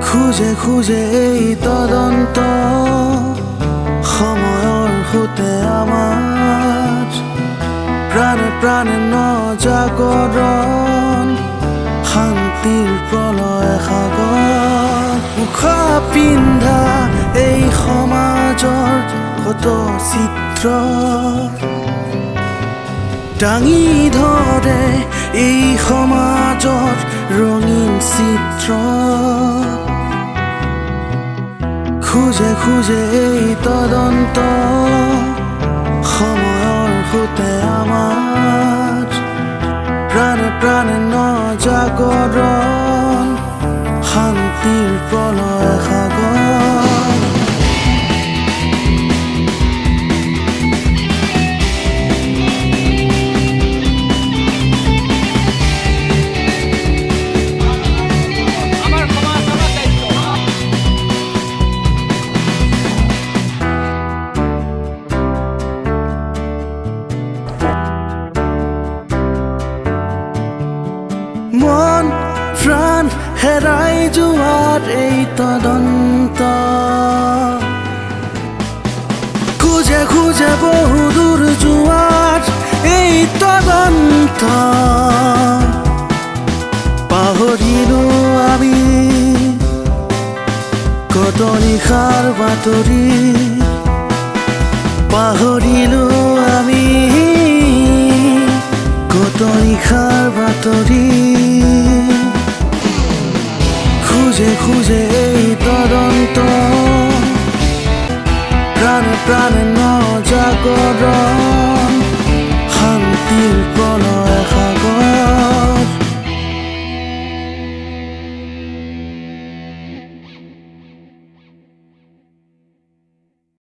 খুঁজে খুঁজে এই তদন্ত সময়ৰ সৈতে আমাৰ প্ৰাণে প্ৰাণে নজাগৰণ শান্তিৰ প্ৰলয় সাগৰ মুখা পিন্ধা এই সমাজৰ কত চিত্ৰ দাঙি ধৰে এই সমাজৰ ৰঙীন চিত্ৰ খুঁজে খুঁজে এই তদন্ত সময়ৰ সৈতে আমাৰ প্ৰাণে প্ৰাণে নজাগৰণ শান্তিৰ প্ৰলয় সাগৰ মন প্ৰাণ হেৰাই যোৱাত এই তদন্ত খুঁজে খুঁজে বহু দূৰ যোৱাত এই তদন্ত পাহৰিলো আমি কত নিশাৰ বাতৰি পাহৰিলো আমি কত নিশাৰ বাতৰি খুঁজে খুঁজে এই তদন্ত প্ৰাণে প্ৰাণে নজাগৰণ শান্তিৰ প্ৰলয়